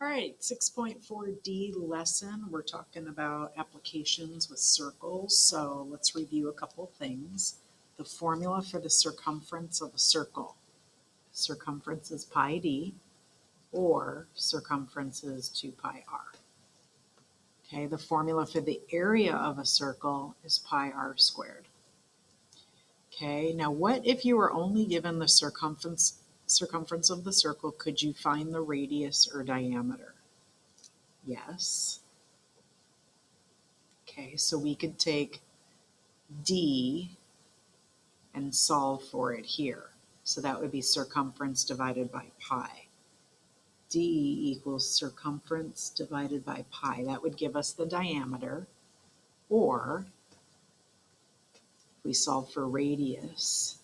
All right, 6.4D lesson. We're talking about applications with circles. So let's review a couple things. The formula for the circumference of a circle. Circumference is pi d, or circumference is 2 pi r. Okay, the formula for the area of a circle is pi r squared. Okay, now what if you were only given the circumference of the circle? Could you find the radius or diameter? Yes. Okay, so we could take d and solve for it here. So that would be circumference divided by pi. D equals circumference divided by pi. That would give us the diameter. Or if we solve for radius,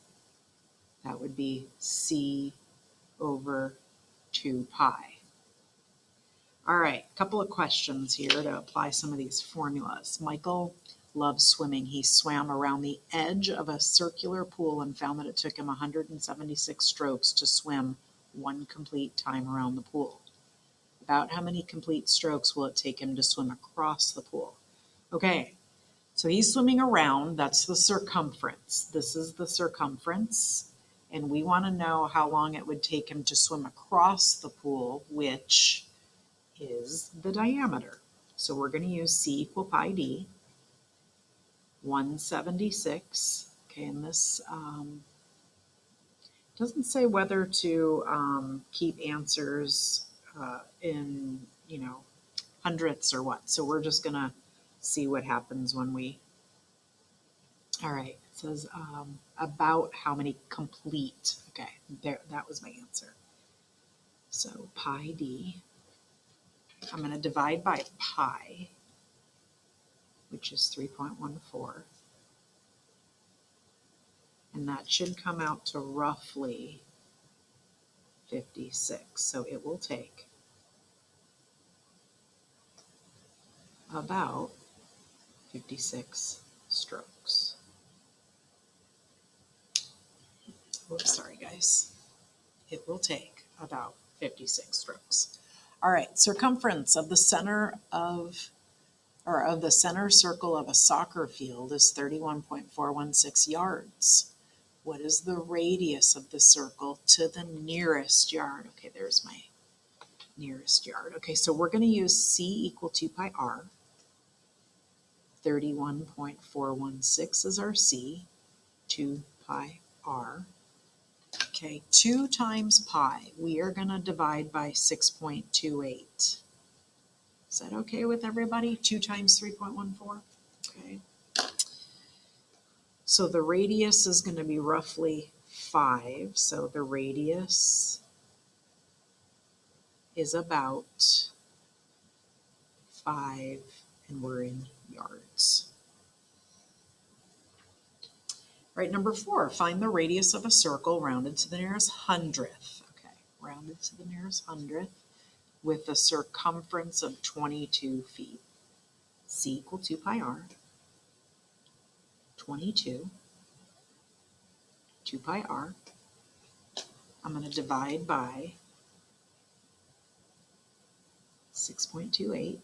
that would be c over 2 pi. All right, a couple of questions here to apply some of these formulas. Michael loves swimming. He swam around the edge of a circular pool and found that it took him 176 strokes to swim one complete time around the pool. About how many complete strokes will it take him to swim across the pool? Okay, so he's swimming around. That's the circumference. This is the circumference. And we want to know how long it would take him to swim across the pool, which is the diameter. So we're going to use C equal pi d, 176. Okay, and this doesn't say whether to keep answers in, hundredths or what. So we're just going to see what happens when we, all right, it says about how many complete. Okay, there, that was my answer. So pi d, I'm going to divide by pi, which is 3.14. And that should come out to roughly 56. So it will take about 56 strokes. Oops, sorry guys. It will take about 56 strokes. All right, circumference of the center of the center circle of a soccer field is 31.416 yards. What is the radius of the circle to the nearest yard? Okay, there's my nearest yard. Okay, so we're going to use C equal 2 pi r. 31.416 is our C, 2 pi r. Okay, 2 times pi, we are going to divide by 6.28. Is that okay with everybody? 2 times 3.14? Okay. So the radius is going to be roughly 5. So the radius is about 5, and we're in yards. All right, number 4, find the radius of a circle rounded to the nearest hundredth. Okay, rounded to the nearest hundredth with a circumference of 22 feet. C equal 2 pi r, 22, 2 pi r. I'm going to divide by 6.28.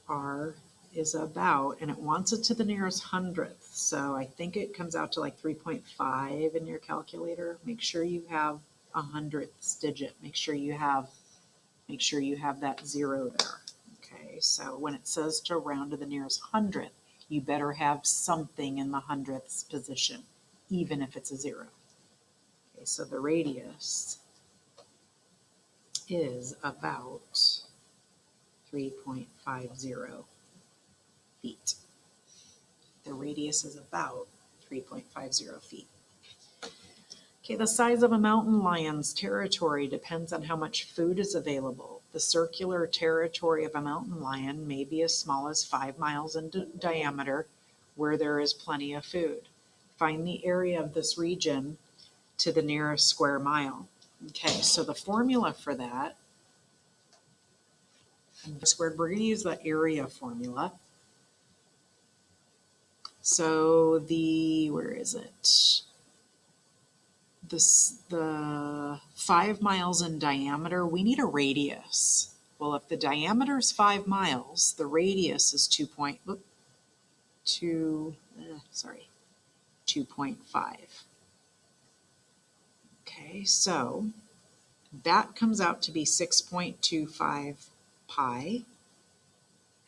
R is about, and it wants it to the nearest hundredth. So I think it comes out to like 3.5 in your calculator. Make sure you have a hundredths digit. Make sure you have that 0 there. Okay, so when it says to round to the nearest hundredth, you better have something in the hundredths position, even if it's a 0. Okay, so the radius is about 3.50 feet. The radius is about 3.50 feet. Okay, the size of a mountain lion's territory depends on how much food is available. The circular territory of a mountain lion may be as small as 5 miles in diameter, where there is plenty of food. Find the area of this region to the nearest square mile. Okay, so the formula for that, we're going to use the area formula. So where is it? the 5 miles in diameter, we need a radius. Well, if the diameter is 5 miles, the radius is 2.5. Okay, so that comes out to be 6.25 pi.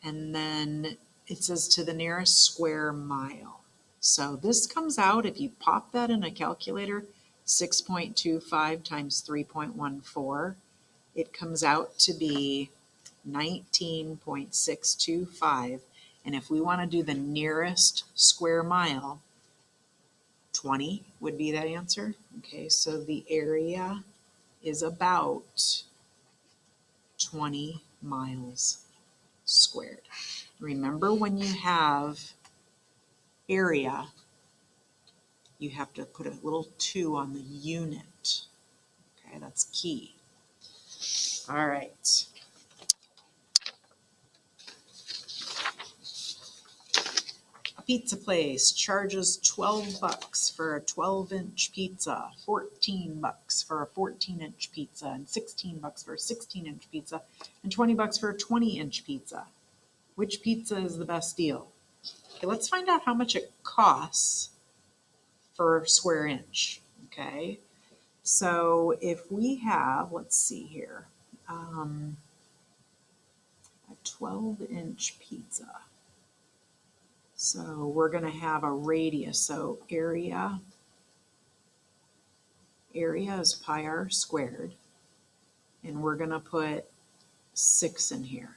And then it says to the nearest square mile. So this comes out, if you pop that in a calculator, 6.25 times 3.14, it comes out to be 19.625. And if we want to do the nearest square mile, 20 would be that answer. Okay, so the area is about 20 miles squared. Remember, when you have area, you have to put a little 2 on the unit. Okay, that's key. All right. A pizza place charges $12 for a 12-inch pizza, $14 for a 14-inch pizza, and $16 for a 16-inch pizza, and $20 for a 20-inch pizza. Which pizza is the best deal? Okay, let's find out how much it costs per square inch. Okay, so if we have, let's see here, a 12-inch pizza. So we're going to have a radius. So area is pi r squared. And we're going to put 6 in here.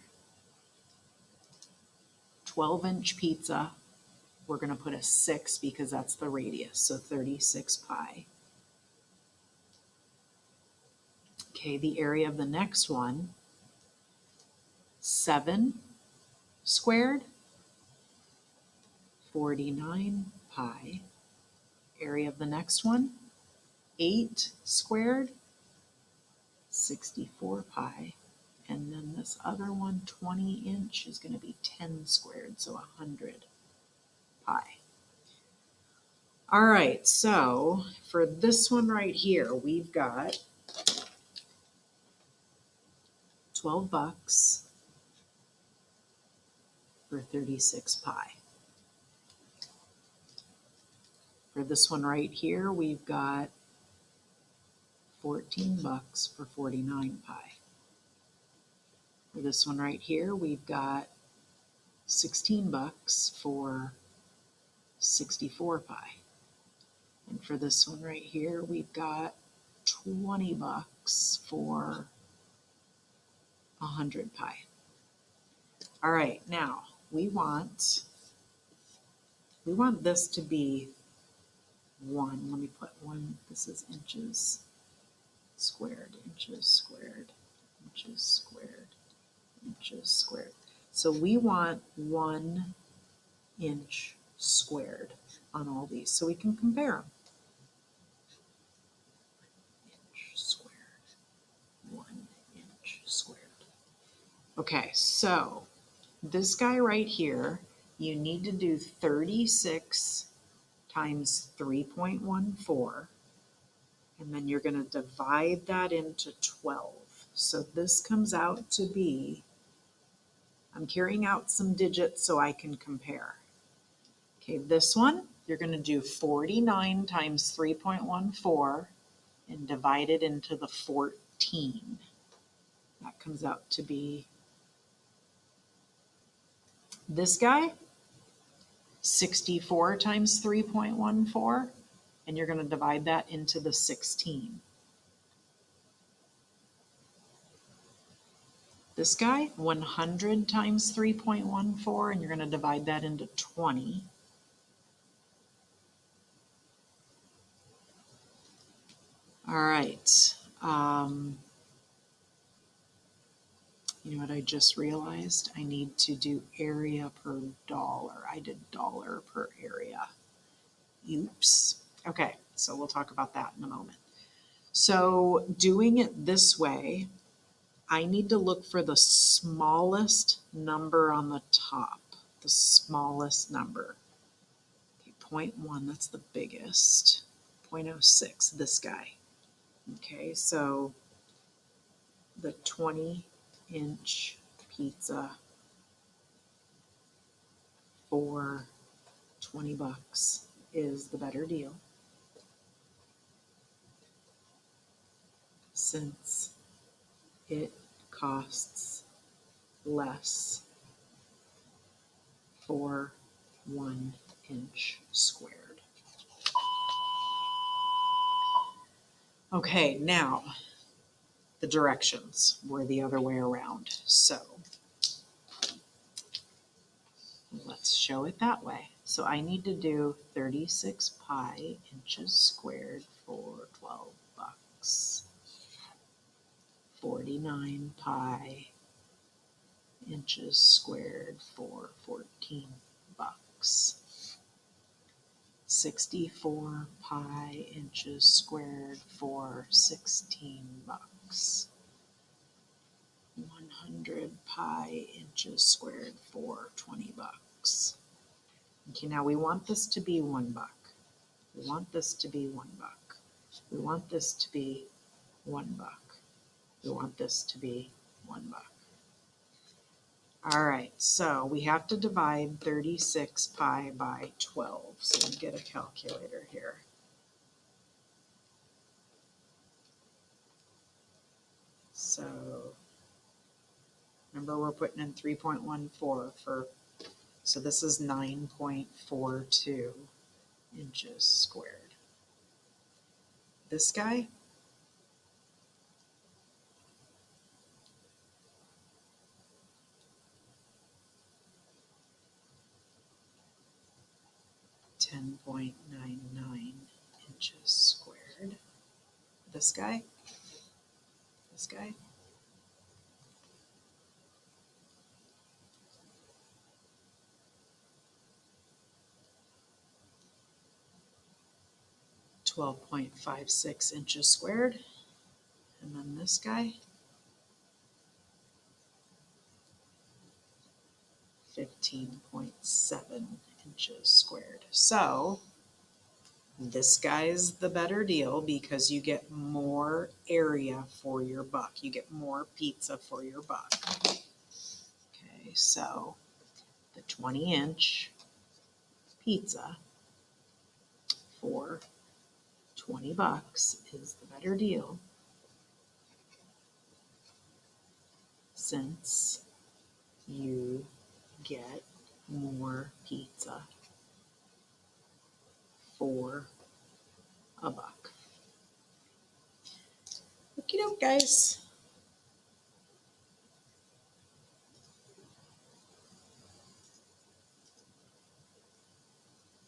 12-inch pizza, we're going to put a 6 because that's the radius. So 36 pi. Okay, the area of the next one, 7 squared, 49 pi. Area of the next one, 8 squared, 64 pi. And then this other one, 20-inch, is going to be 10 squared, so 100 pi. All right, so for this one right here, we've got $12 for 36 pi. For this one right here, we've got $14 for 49 pi. For this one right here, we've got $16 for 64 pi. And for this one right here, we've got $20 for 100 pi. All right, now we want this to be 1. Let me put 1. This is inches squared, inches squared, inches squared, inches squared. So we want 1 inch squared on all these so we can compare them. Inch squared, 1 inch squared. Okay, so this guy right here, you need to do 36 times 3.14, and then you're going to divide that into 12. So this comes out to be, I'm carrying out some digits so I can compare. Okay, this one, you're going to do 49 times 3.14 and divide it into the 14. That comes out to be this guy, 64 times 3.14, and you're going to divide that into the 16. This guy, 100 times 3.14, and you're going to divide that into 20. All right. You know what I just realized? I need to do area per dollar. I did dollar per area. Oops. Okay, so we'll talk about that in a moment. So doing it this way, I need to look for the smallest number on the top, the smallest number. Okay, 0.1, that's the biggest. 9.06, this guy. Okay, so the 20-inch pizza for $20 is the better deal, since it costs less for 1 inch squared. Okay, now the directions were the other way around. So let's show it that way. So I need to do 36 pi inches squared for $12. 49 pi inches squared for $14. 64 pi inches squared for $16. 100 pi inches squared for $20. Okay, now we want this to be $1. We want this to be $1. We want this to be $1. We want this to be $1. All right, so we have to divide 36 pi by 12. So we get a calculator here. So remember, we're putting in 3.14 for, so this is 9.42 inches squared. This guy, .99 inches squared. This guy, 12.56 inches squared. And then this guy, 15.7 inches squared. So this guy's the better deal because you get more area for your buck. You get more pizza for your buck. Okay, so the 20-inch pizza for $20 is the better deal, since you get more pizza for $1. Okie doke, guys.